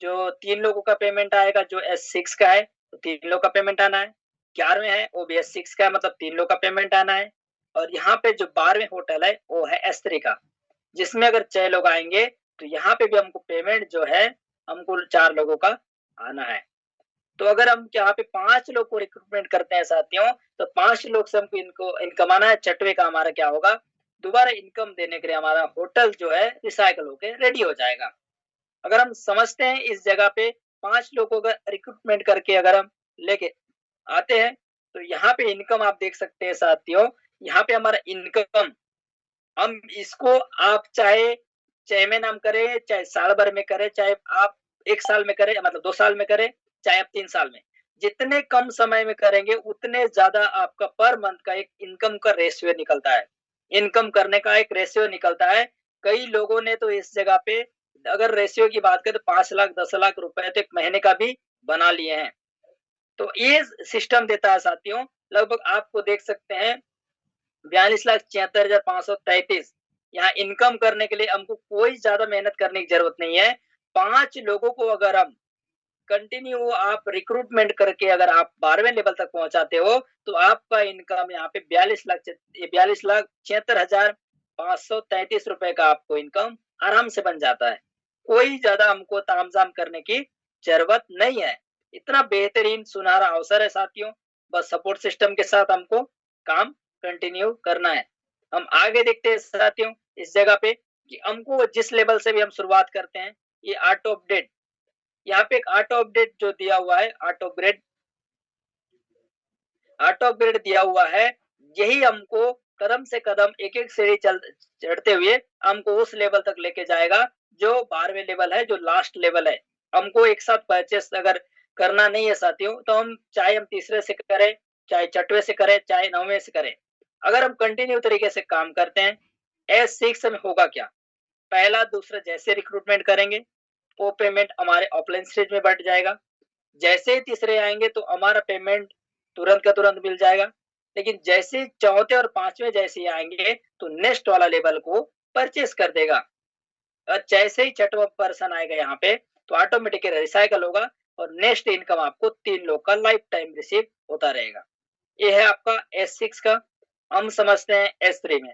जो 3 लोगों का पेमेंट आएगा, जो S6 का है तो 3 लोग का पेमेंट आना है। 11वें है वो भी S6 का है, मतलब 3 लोग का पेमेंट आना है। और यहाँ पे जो 12वें होटल है वो है S3 का, जिसमें अगर 6 लोग आएंगे तो यहाँ पे भी हमको पेमेंट जो है हमको 4 लोगों का आना है। तो अगर हम यहाँ पे 5 लोग को रिक्रूटमेंट करते हैं साथियों, तो 5 लोग से हमको इनको इनकम आना है। छठवें का हमारा क्या होगा, दोबारा इनकम देने के लिए हमारा होटल जो है रिसाइकल होके रेडी हो जाएगा। अगर हम समझते हैं इस जगह पे 5 लोगों का रिक्रूटमेंट करके अगर हम लेके आते हैं तो यहाँ पे इनकम आप देख सकते हैं साथियों। यहाँ पे हमारा इनकम, हम इसको आप चाहे 6 महीने हम करें, चाहे साल भर में करें, चाहे आप 1 साल में करें, मतलब 2 साल में करें, चाहे आप 3 साल में, जितने कम समय में करेंगे उतने ज्यादा आपका पर मंथ का एक इनकम का रेशियो निकलता है। इनकम करने का एक रेशियो निकलता है। कई लोगों ने तो इस जगह पे अगर रेशियो की बात करें तो 5 लाख 10 लाख रुपए तो एक महीने का भी बना लिए हैं। तो ये सिस्टम देता है साथियों। लगभग आपको देख सकते हैं 42,76,533। यहाँ इनकम करने के लिए हमको कोई ज्यादा मेहनत करने की जरूरत नहीं है। 5 लोगों को अगर हम कंटिन्यू आप रिक्रूटमेंट करके अगर आप 12वें लेवल तक पहुंचाते हो तो आपका इनकम यहाँ पे 42,76,533 रुपए का आपको इनकम आराम से बन जाता है। कोई ज्यादा हमको तामझाम करने की जरूरत नहीं है। इतना बेहतरीन सुनहरा अवसर है साथियों, बस सपोर्ट सिस्टम के साथ हमको काम कंटिन्यू करना है। हम आगे देखते हैं साथियों इस जगह पे कि हमको जिस लेवल से भी हम शुरुआत करते हैं, ये ऑटो अपडेट, यहाँ पे एक ऑटो अपडेट जो दिया हुआ है, ऑटो अपग्रेड दिया हुआ है। यही हमको कदम से कदम एक एक सीढ़ी चढ़ते हुए हमको उस लेवल तक लेके जाएगा जो 12वें लेवल है, जो लास्ट लेवल है। हमको एक साथ परचेस अगर करना नहीं है साथियों, तो हम चाहे हम तीसरे से करें, चाहे छठवें से करें, चाहे 9वें से करें, अगर हम कंटिन्यू तरीके से काम करते हैं, S6 में होगा क्या, पहला दूसरा जैसे रिक्रूटमेंट करेंगे वो पेमेंट हमारे ऑफलाइन स्टेज में बढ़ जाएगा। जैसे ही तीसरे आएंगे तो हमारा पेमेंट तुरंत का तुरंत मिल जाएगा। लेकिन जैसे चौथे और 5वें जैसे ही आएंगे तो नेक्स्ट वाला लेवल को परचेस कर देगा। और जैसे ही छठवां पर्सन आएगा यहाँ पे तो ऑटोमेटिकली रिसाइकल होगा और नेक्स्ट इनकम आपको 3 लोग का लाइफ टाइम रिसीव होता रहेगा। ये है आपका S6 का। हम समझते हैं S3 में,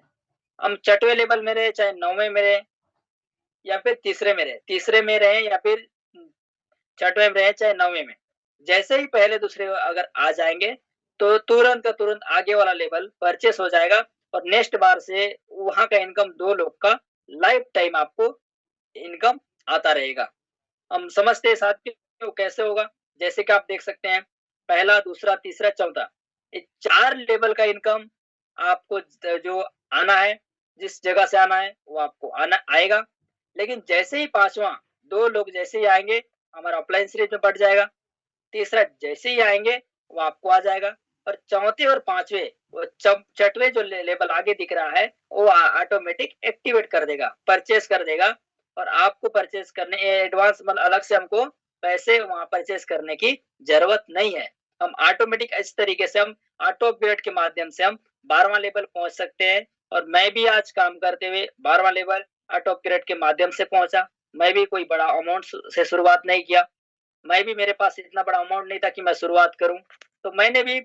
हम छठवें लेवल में रहे, चाहे 9वें में रहे या फिर तीसरे में रहे या फिर छठवें में रहे, चाहे 9वें में, जैसे ही पहले दूसरे अगर आ जाएंगे तो तुरंत का तुरंत आगे वाला लेवल परचेस हो जाएगा और नेक्स्ट बार से वहां का इनकम 2 लोग का लाइफ टाइम आपको इनकम आता रहेगा। हम समझते हैं साथियों कैसे होगा। जैसे कि आप देख सकते हैं पहला दूसरा तीसरा चौथा, ये 4 लेवल का इनकम आपको जो आना है, जिस जगह से आना है वो आपको आना आएगा। लेकिन जैसे ही 5वां 2 लोग जैसे ही आएंगे हमारा ऑफलाइन सीरीज में बढ़ जाएगा। तीसरा जैसे ही आएंगे वो आपको आ जाएगा। और चौथे और 5वें वो छठवें जो लेवल आगे दिख रहा है वो ऑटोमेटिक एक्टिवेट कर देगा, परचेस कर देगा। और आपको परचेस करने एडवांस मतलब अलग से हमको पैसे वहां परचेस करने की जरूरत नहीं है। हम ऑटोमेटिक इस तरीके से हम ऑटो अपग्रेड के माध्यम से हम 12वां लेवल पहुंच सकते हैं। और मैं भी आज काम करते हुए 12वां लेवल ऑटो अपग्रेड के माध्यम से पहुंचा। मैं भी कोई बड़ा अमाउंट से शुरुआत नहीं किया, मैं भी मेरे पास इतना बड़ा अमाउंट नहीं था कि मैं शुरुआत करूं, तो मैंने भी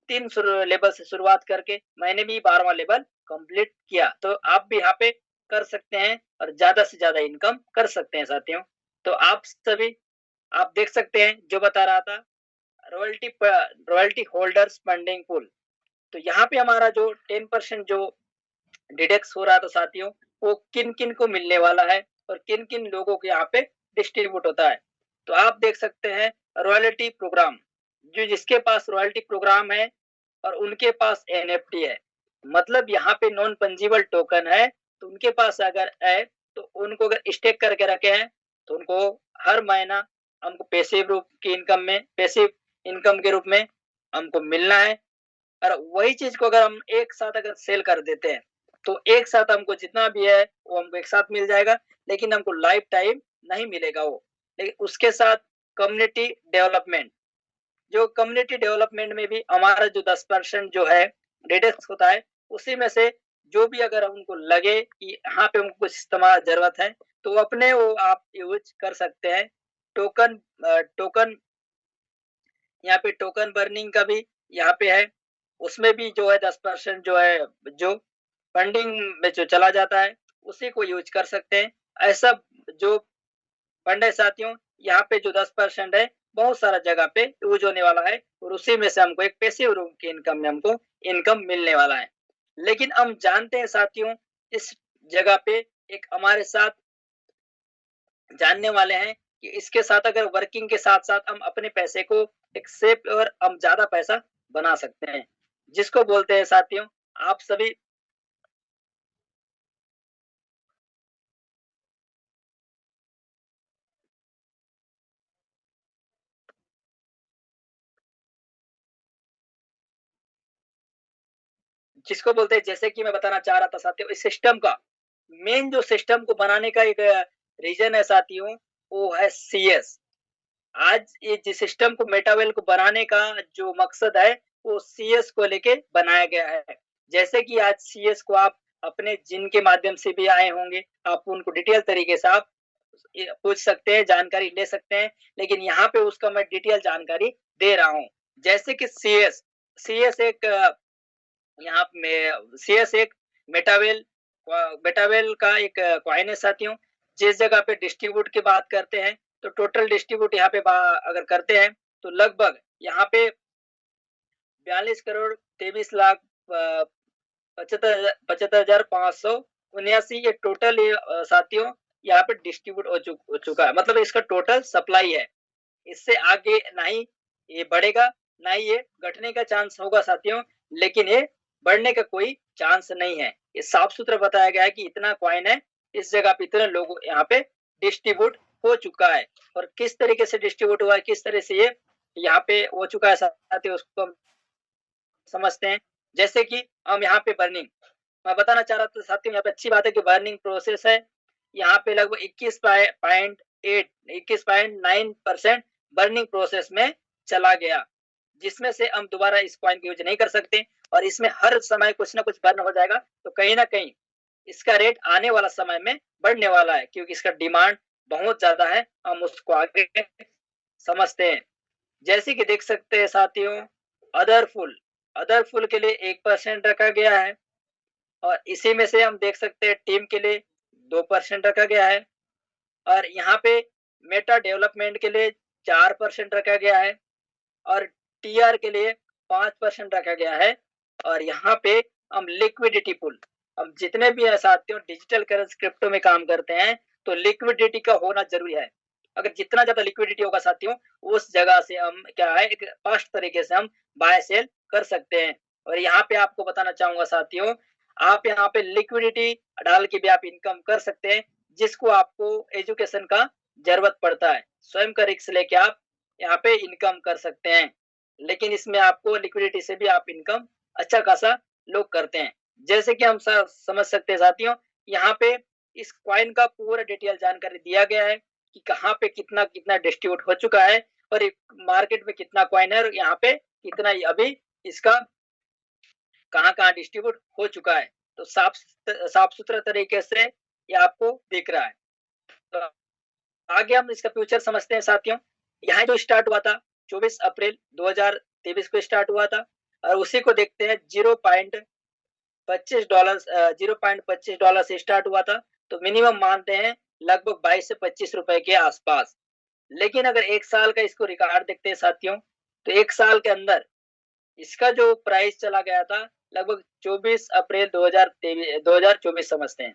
3 लेवल से शुरुआत करके मैंने भी 12वां लेवल कंप्लीट किया। तो आप भी यहाँ पे कर सकते हैं और ज्यादा से ज्यादा इनकम कर सकते हैं साथियों। तो आप सभी आप देख सकते हैं जो बता रहा था रॉयल्टी होल्डर्स फंडिंग पूल। तो यहाँ पे हमारा जो 10% जो डिडक्ट हो रहा था साथियों, वो किन किन को मिलने वाला है और किन किन लोगों को यहाँ पे डिस्ट्रीब्यूट होता है। तो आप देख सकते हैं रॉयल्टी प्रोग्राम, जो जिसके पास रॉयल्टी प्रोग्राम है और उनके पास NFT है, मतलब यहाँ पे नॉन पंजीबल टोकन है, तो उनके पास अगर है तो उनको अगर स्टेक करके रखे हैं तो उनको हर महीना हमको पैसिव रूप की इनकम में, पैसिव इनकम के रूप में हमको मिलना है। और वही चीज को अगर हम एक साथ अगर सेल कर देते हैं तो एक साथ हमको जितना भी है वो हमको एक साथ मिल जाएगा, लेकिन हमको लाइफ टाइम नहीं मिलेगा वो। लेकिन उसके साथ कम्युनिटी डेवलपमेंट, जो कम्युनिटी डेवलपमेंट में भी हमारा जो 10% जो है डिडक्ट होता है, उसी में से जो भी अगर उनको लगे कि यहाँ पे उनको कुछ इस्तेमाल जरूरत है तो अपने वो आप यूज कर सकते हैं। टोकन टोकन यहाँ पे टोकन बर्निंग का भी यहाँ पे है, उसमें भी जो है 10% जो है जो फंडिंग में जो चला जाता है उसी को यूज कर सकते हैं। ऐसा जो फंड है साथियों, यहाँ पे जो 10% है बहुत सारा जगह पे यूज होने वाला है और उसी में से हमको एक पैसिव रूप की इनकम में हमको इनकम मिलने वाला है। लेकिन हम जानते हैं साथियों, इस जगह पे एक हमारे साथ जानने वाले हैं कि इसके साथ अगर वर्किंग के साथ साथ हम अपने पैसे को एक सेफ और हम ज्यादा पैसा बना सकते हैं, जिसको बोलते हैं साथियों आप सभी, जिसको बोलते हैं, जैसे कि मैं बताना चाह रहा था साथियों, इस सिस्टम का मेन जो सिस्टम को बनाने का एक रीजन है साथियों, वो है सीएस। आज ये जिस सिस्टम को मेटावेल को बनाने का जो मकसद है वो सीएस को लेके बनाया गया है। जैसे कि आज सीएस को आप अपने जिनके माध्यम से भी आए होंगे आप उनको डिटेल तरीके से आप पूछ सकते हैं, जानकारी ले सकते हैं, लेकिन यहाँ पे उसका मैं डिटेल जानकारी दे रहा हूँ। जैसे कि सीएस, सीएस एक यहाँ में सीएस एक मेटावेल मेटावेल का एक कॉइन है साथियों। जिस जगह पे डिस्ट्रीब्यूट की बात करते हैं तो टोटल डिस्ट्रीब्यूट यहाँ पे अगर करते हैं तो लगभग यहाँ पे 42 करोड़ 23 लाख 75,579 ये टोटल साथियों यहाँ पे डिस्ट्रीब्यूट हो चुका है। मतलब इसका टोटल सप्लाई है। इससे आगे ना ही ये बढ़ेगा ना ही ये घटने का चांस होगा साथियों, लेकिन ये बढ़ने का कोई चांस नहीं है। ये साफ सुथरा बताया गया है कि इतना कॉइन है, इस जगह पे इतने लोग यहाँ पे डिस्ट्रीब्यूट हो चुका है। और किस तरीके से डिस्ट्रीब्यूट हुआ है, किस तरह से ये यहाँ पे हो चुका है साथियों, उसको हम समझते हैं। जैसे कि हम यहाँ पे बर्निंग, मैं बताना चाह रहा था साथियों, यहाँ पे अच्छी बात है कि बर्निंग प्रोसेस है। यहाँ पे लगभग 21.9% बर्निंग प्रोसेस में चला गया, जिसमें से हम दोबारा इस कॉइन को यूज नहीं कर सकते और इसमें हर समय कुछ ना कुछ बर्न हो जाएगा। तो कहीं ना कहीं इसका रेट आने वाला समय में बढ़ने वाला है, क्योंकि इसका डिमांड बहुत ज्यादा है, हम उसको आगे समझते हैं। जैसे कि देख सकते हैं साथियों, अदरफुल अदरफुल के लिए 1% रखा गया है और इसी में से हम देख सकते हैं टीम के लिए 2% रखा गया है और यहाँ पे मेटा डेवलपमेंट के लिए 4% रखा गया है और टीआर के लिए 5% रखा गया है। और यहाँ पे हम लिक्विडिटी पुल, हम जितने भी है साथियों डिजिटल करेंसी क्रिप्टो में काम करते हैं तो लिक्विडिटी का होना जरूरी है। अगर जितना ज्यादा लिक्विडिटी होगा साथियों, उस जगह से हम क्या है एक फास्ट तरीके से हम बाय सेल कर सकते हैं। और यहाँ पे आपको बताना चाहूंगा साथियों, आप यहाँ पे लिक्विडिटी डाल के भी आप इनकम कर सकते हैं, जिसको आपको एजुकेशन का जरूरत पड़ता है, स्वयं का रिस्क लेके आप यहाँ पे इनकम कर सकते हैं। लेकिन इसमें आपको लिक्विडिटी से भी आप इनकम अच्छा खासा लोग करते हैं। जैसे कि हम समझ सकते हैं साथियों, यहाँ पे इस कॉइन का पूरा डिटेल जानकारी दिया गया है कि कहाँ पे कितना कितना डिस्ट्रीब्यूट हो चुका है और मार्केट में कितना कॉइन है और यहाँ पे कितना अभी इसका कहाँ कहाँ डिस्ट्रीब्यूट हो चुका है। तो साफ सुथरा तरीके से ये आपको दिख रहा है। तो आगे हम इसका फ्यूचर समझते हैं साथियों। यहाँ जो स्टार्ट हुआ था 24 अप्रैल 2023 को स्टार्ट हुआ था और उसी को देखते हैं $0.25 से स्टार्ट हुआ था। तो मिनिमम मानते हैं लगभग 22 से 25 रुपए के आसपास। लेकिन अगर एक साल का इसको रिकॉर्ड देखते हैं साथियों, तो एक साल के अंदर इसका जो प्राइस चला गया था लगभग 24 अप्रैल 2024 समझते हैं,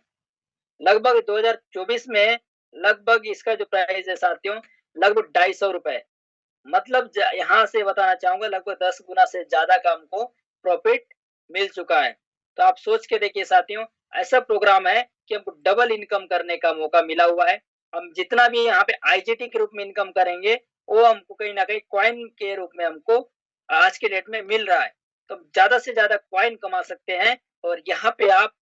लगभग 2024 में लगभग इसका जो प्राइस है साथियों लगभग 250 रुपए। मतलब यहाँ से बताना चाहूंगा लगभग 10 गुना से ज्यादा का हमको प्रॉफिट मिल चुका है। तो आप सोच के देखिए साथियों, ऐसा प्रोग्राम है कि हमको डबल इनकम करने का मौका मिला हुआ है। हम जितना भी यहाँ पे आईजीटी के रूप में इनकम करेंगे वो हमको कहीं ना कहीं कॉइन के रूप में हमको आज के डेट में मिल रहा है। तो ज्यादा से ज्यादा कॉइन कमा सकते हैं और यहाँ पे आप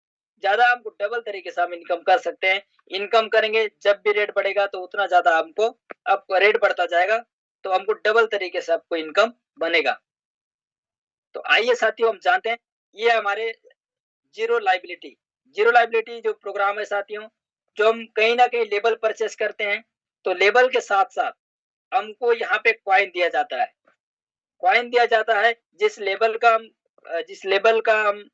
ज्यादा हमको डबल तरीके से हम इनकम कर सकते हैं। इनकम करेंगे, जब भी रेट बढ़ेगा तो उतना ज्यादा हमको, अब रेट बढ़ता जाएगा तो हमको डबल तरीके से आपको इनकम बनेगा। तो आइए साथियों हम जानते हैं, ये हमारे जीरो लाइबिलिटी जो प्रोग्राम है साथियों, जो हम कहीं ना कहीं लेबल परचेस करते हैं तो लेबल के साथ साथ हमको यहाँ पे कॉइन दिया जाता है। कॉइन दिया जाता है जिस लेबल का हम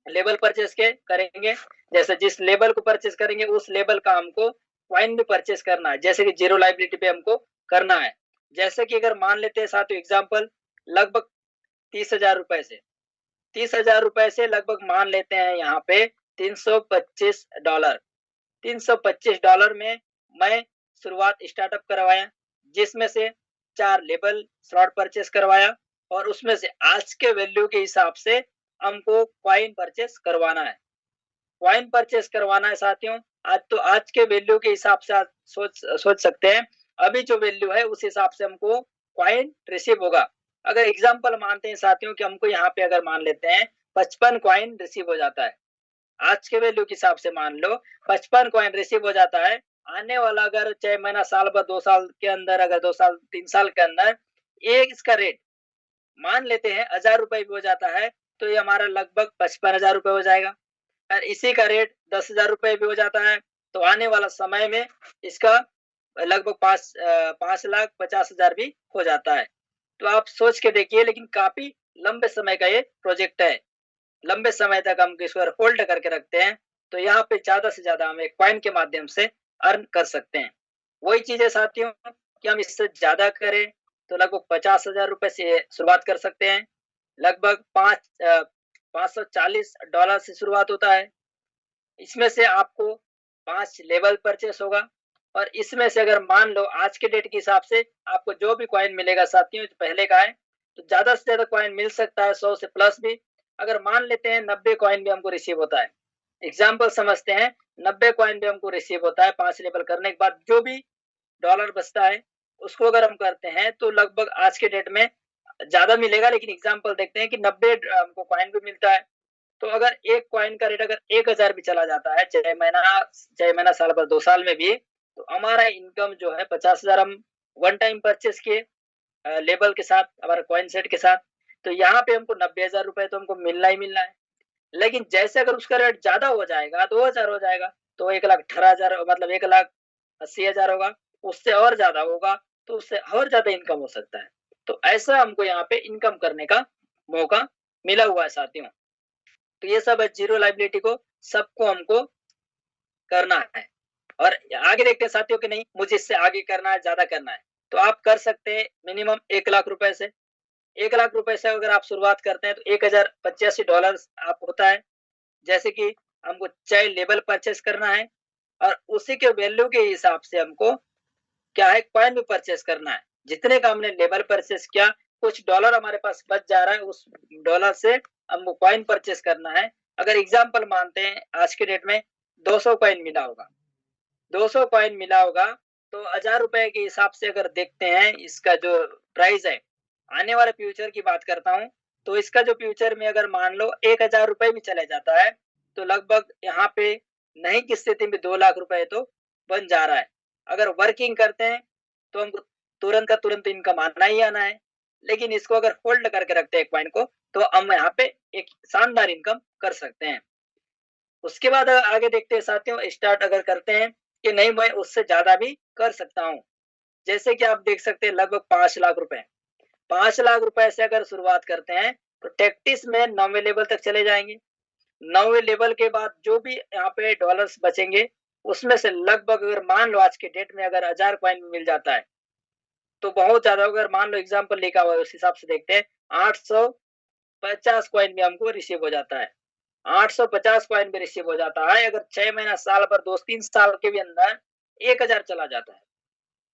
लेबल परचेस के करेंगे, जैसे जिस लेबल को परचेस करेंगे उस लेबल का हमको कॉइन भी परचेस करना है, जैसे कि जीरो लाइबिलिटी पे हमको करना है। जैसे कि अगर मान लेते हैं साथियों एग्जांपल, लगभग 30,000 रुपए से 30,000 रुपए से लगभग मान लेते हैं यहाँ पे $325। $325 में मैं शुरुआत स्टार्टअप करवाया, जिसमें से 4 लेबल स्लॉट परचेस करवाया और उसमें से आज के वैल्यू के हिसाब से हमको कॉइन परचेस करवाना है। कॉइन परचेस करवाना है साथियों। आज के वैल्यू के हिसाब से आप सोच सकते हैं, अभी जो वैल्यू है उस हिसाब से हमको कॉइन रिसीव होगा। अगर एग्जांपल मानते हैं साथियों कि हमको यहाँ पे अगर मान लेते हैं 55 कॉइन रिसीव हो जाता है, आज के वैल्यू के हिसाब से मान लो 55 कॉइन रिसीव हो जाता है। आने वाला अगर 6 महीना, साल भर, 2 साल के अंदर, अगर 2 साल 3 साल के अंदर एक इसका रेट मान लेते हैं 1,000 रुपए भी हो जाता है तो ये हमारा लगभग 55,000 रुपए हो जाएगा। और इसी का रेट 10,000 रुपए भी हो जाता है तो आने वाला समय में इसका लगभग 5,50,000 भी हो जाता है। तो आप सोच के देखिए, लेकिन काफी लंबे समय का ये प्रोजेक्ट है, लंबे समय तक हम इसको होल्ड करके रखते हैं तो यहाँ पे ज्यादा से ज्यादा हम एक कॉइन के माध्यम से अर्न कर सकते हैं। वही चीज है साथियों कि हम इससे ज्यादा करें तो लगभग 50,000 रुपए से शुरुआत कर सकते हैं। लगभग $540 से शुरुआत होता है। इसमें से आपको 5 लेवल परचेस होगा और इसमें से अगर मान लो आज के डेट के हिसाब से आपको जो भी कॉइन मिलेगा साथियों, जो पहले का है, तो ज्यादा से ज्यादा कॉइन मिल सकता है 100 से प्लस भी। अगर मान लेते हैं 90 कॉइन भी हमको रिसीव होता है, एग्जाम्पल समझते हैं, 90 कॉइन भी हमको रिसीव होता है 5 लेवल करने के बाद, जो भी डॉलर बचता है उसको अगर हम करते हैं तो लगभग आज के डेट में ज्यादा मिलेगा, लेकिन एग्जाम्पल देखते हैं कि 90 हमको कॉइन भी मिलता है। तो अगर एक कॉइन का रेट अगर 1,000 भी चला जाता है 6 महीना साल भर 2 साल में भी, तो हमारा इनकम जो है 50,000 हम वन टाइम परचेस किए लेबल के साथ, हमारा कॉइन सेट के साथ, तो यहाँ पे हमको 90,000 रुपए तो हमको मिलना ही मिलना है। लेकिन जैसे अगर उसका रेट ज्यादा हो जाएगा, 2,000 हो जाएगा, तो 1,18,000 मतलब 1,80,000 होगा, उससे और ज्यादा होगा तो उससे और ज्यादा इनकम हो सकता है। तो ऐसा हमको यहाँ पे इनकम करने का मौका मिला हुआ है साथियों। तो ये सब है जीरो लाइबिलिटी को सबको हमको करना है। और आगे देखते हैं साथियों कि नहीं मुझे इससे आगे करना है, ज्यादा करना है, तो आप कर सकते हैं मिनिमम 1,00,000 रुपए से। 1,00,000 रुपए से अगर आप शुरुआत करते हैं तो $1,085 आप होता है। जैसे कि हमको 6 लेबल परचेस करना है और उसी के वैल्यू के हिसाब से हमको क्या है कॉइन भी परचेस करना है। जितने का हमने लेबल परचेस किया, कुछ डॉलर हमारे पास बच जा रहा है, उस डॉलर से हमको कॉइन परचेस करना है। अगर एग्जांपल मानते हैं आज के डेट में 200 कॉइन मिला होगा, 200 कॉइन मिला होगा तो 1,000 रुपए के हिसाब से अगर देखते हैं इसका जो प्राइस है, आने वाले फ्यूचर की बात करता हूँ, तो इसका जो फ्यूचर में अगर मान लो 1,000 रुपए भी चले जाता है तो लगभग यहाँ पे नहीं की स्थिति में 2,00,000 रुपए तो बन जा रहा है। अगर वर्किंग करते हैं तो हमको तुरंत का तुरंत इनकम आना ही आना है, लेकिन इसको अगर होल्ड करके रखते हैं कॉइन को तो हम यहाँ पे एक शानदार इनकम कर सकते हैं। उसके बाद आगे देखते हैं साथियों, स्टार्ट अगर करते हैं कि नहीं मैं उससे ज्यादा भी कर सकता हूँ। जैसे कि आप देख सकते हैं लगभग 5,00,000 रुपए, 5,00,000 रुपए से अगर शुरुआत करते हैं तो टैक्टिस में 9वें लेवल तक चले जाएंगे। 9वें लेवल के बाद जो भी यहाँ पे डॉलर्स बचेंगे उसमें से लगभग अगर मान लो आज के डेट में अगर 1,000 कॉइन मिल जाता है तो बहुत ज्यादा, अगर मान लो एग्जाम्पल लिखा हुआ है उस हिसाब से देखते हैं 850 कॉइन भी हमको रिसीव हो जाता है। 850 कॉइन भी रिसीव हो जाता है। अगर 6 महीना, साल भर, 2-3 साल के भी अंदर 1,000 चला जाता है,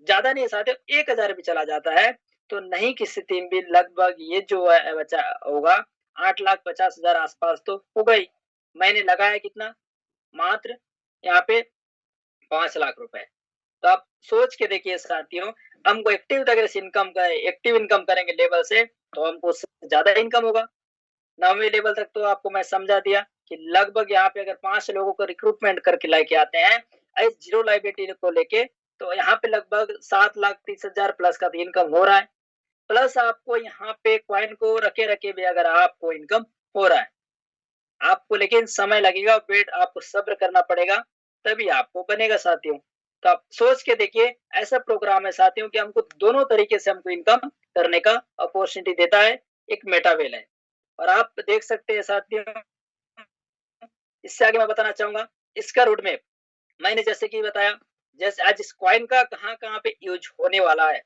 ज्यादा नहीं साथियों, 1,000 भी चला जाता है तो नहीं की स्थिति में भी लगभग ये जो है बचा होगा 8,50,000 आसपास तो होगा ही। मैंने लगाया कितना, मात्र यहाँ पे 5,00,000 रुपए। तो आप सोच के देखिए साथियों, हमको एक्टिव इनकम करेंगे लेवल से, तो हमको उससे ज्यादा इनकम होगा। 9वीं लेवल तक तो आपको मैं समझा दिया कि लगभग यहाँ पे अगर 5 लोगों को रिक्रूटमेंट करके लेके आते हैं इस जीरो लाइबिलिटी को लेके, तो यहाँ पे लगभग 7,30,000 प्लस का इनकम हो रहा है। प्लस आपको यहाँ पे क्वाइन को रखे रखे भी अगर आपको इनकम हो रहा है, आपको लेकिन समय लगेगा, वेट आपको सब्र करना पड़ेगा, तभी आपको बनेगा साथियों। तो आप सोच के देखिए, ऐसा प्रोग्राम है साथियों कि हमको दोनों तरीके से हमको इनकम करने का अपॉर्चुनिटी देता है, एक मेटावेल है। और आप देख सकते हैं साथियों, इससे आगे मैं बताना चाहूंगा इसका रोड मैप। मैंने जैसे कि बताया, जैसे आज इस कॉइन का कहाँ-कहाँ पे यूज होने वाला है,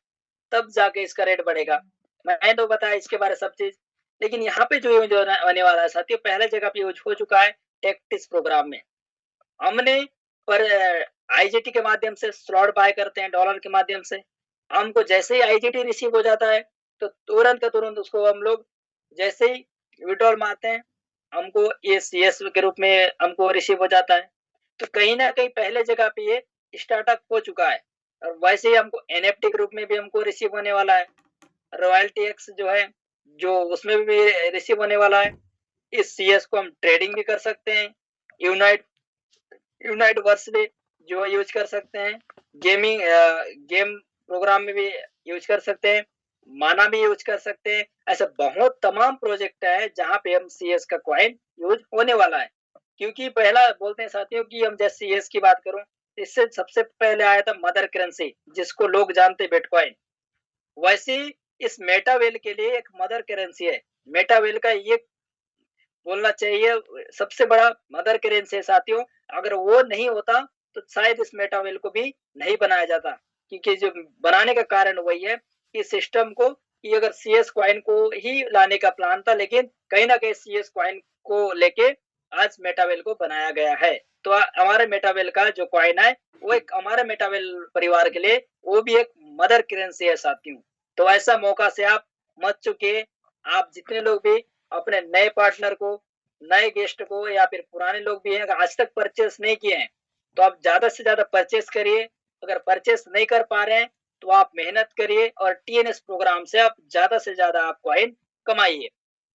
तब जाके इसका रेट बढ़ेगा। मैंने तो बताया इसके बारे में सब चीज, लेकिन यहाँ पे जो यूज होने वाला है साथियों, पहले जगह पे यूज हो चुका है टेक्टिस प्रोग्राम में। हमने पर आईजीटी के माध्यम से स्लॉट बाय करते हैं डॉलर के माध्यम से। हमको जैसे ही आईजीटी रिसीव हो जाता है, तो तुरंत का तुरंत उसको हम लोग जैसे ही विड्रॉल मारते हैं, हमको ये सीएस के रूप में हमको रिसीव हो जाता है। तो कहीं ना कहीं पहले जगह पे ये स्टार्टअप हो चुका है, और वैसे ही हमको एनएफटी के रूप में भी हमको रिसीव होने वाला है। रॉयल्टी एक्स जो है, जो उसमें भी रिसीव होने वाला है। इस सीएस को हम ट्रेडिंग भी कर सकते हैं, यूनाइट यूनाइट वर्स में जो यूज कर सकते हैं, गेम प्रोग्राम में भी यूज कर सकते हैं, माना भी यूज कर सकते हैं। ऐसे बहुत तमाम प्रोजेक्ट है जहां पे हम सीएस का कॉइन यूज होने वाला है। क्योंकि पहला बोलते हैं साथियों कि हम जैसे सीएस की बात करूं, इससे सबसे पहले आया था मदर करेंसी, जिसको लोग जानते हैं बिटकॉइन। वैसे ही इस मेटावेल के लिए एक मदर करेंसी है। मेटावेल का ये बोलना चाहिए सबसे बड़ा मदर करेंसी है साथियों। अगर वो नहीं होता तो शायद इस मेटावेल को भी नहीं बनाया जाता, क्योंकि जो बनाने का कारण वही है कि सिस्टम को, कि अगर सीएस कॉइन को ही लाने का प्लान था, लेकिन कहीं ना कहीं सीएस कॉइन को लेके आज मेटावेल को बनाया गया है। तो हमारे मेटावेल का जो कॉइन है, वो एक हमारे मेटावेल परिवार के लिए वो भी एक मदर करेंसी है साथियों। तो ऐसा मौका से आप मत चुकिए। आप जितने लोग भी अपने नए पार्टनर को, नए गेस्ट को, या फिर पुराने लोग भी हैं अगर आज तक परचेस नहीं किए हैं, तो आप ज्यादा से ज्यादा परचेस करिए। अगर परचेस नहीं कर पा रहे हैं तो आप मेहनत करिए और टीएनएस प्रोग्राम से आप ज्यादा से ज्यादा आप कॉइन कमाइए।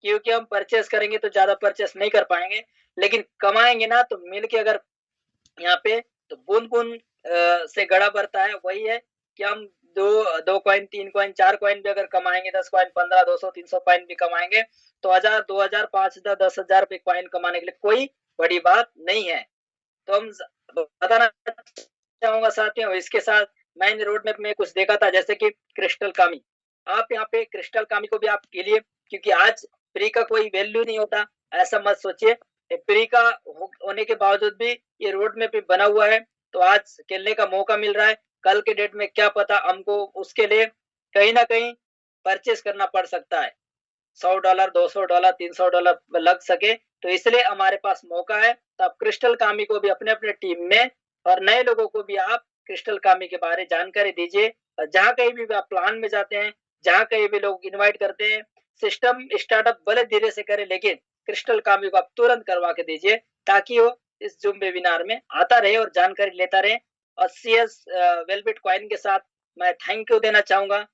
क्योंकि हम परचेस करेंगे तो ज्यादा परचेस नहीं कर पाएंगे, लेकिन कमाएंगे ना तो मिलके अगर यहाँ पे, तो बूंद बूंद से गड़ा भरता है। वही है कि हम दो दो कॉइन, 3 कॉइन, 4 कॉइन भी अगर कमाएंगे, 10 कॉइन, 15, 200, 300 कॉइन भी कमाएंगे, तो 1000, 2000, 5000, 10,000 रुपए कॉइन कमाने के लिए कोई बड़ी बात नहीं है। तो हम बताना चाहूंगा साथियों, इसके साथ मैंने रोड मैप में कुछ देखा था, जैसे कि क्रिस्टल कामी। आप यहाँ पे क्रिस्टल कामी को भी आप खेलिए, क्योंकि आज फ्री का कोई वैल्यू नहीं होता, ऐसा मत सोचिए। फ्री का होने के बावजूद भी ये रोड में भी बना हुआ है, तो आज खेलने का मौका मिल रहा है। कल के डेट में क्या पता हमको उसके लिए कहीं ना कहीं परचेस करना पड़ सकता है। $100, $200, $300 लग सके, तो इसलिए हमारे पास मौका है। तो आप क्रिस्टल कामी को भी अपने अपने टीम में, और नए लोगों को भी आप क्रिस्टल कामी के बारे जानकारी दीजिए। जहां कहीं भी आप प्लान में जाते हैं, जहां कहीं भी लोग इनवाइट करते हैं, सिस्टम स्टार्टअप भले धीरे से करें, लेकिन क्रिस्टल कामी को आप तुरंत करवा के दीजिए, ताकि वो इस जूम वेबिनार में आता रहे और जानकारी लेता रहे। और सीएस वेलबिट कॉइन के साथ मैं थैंक यू देना चाहूंगा।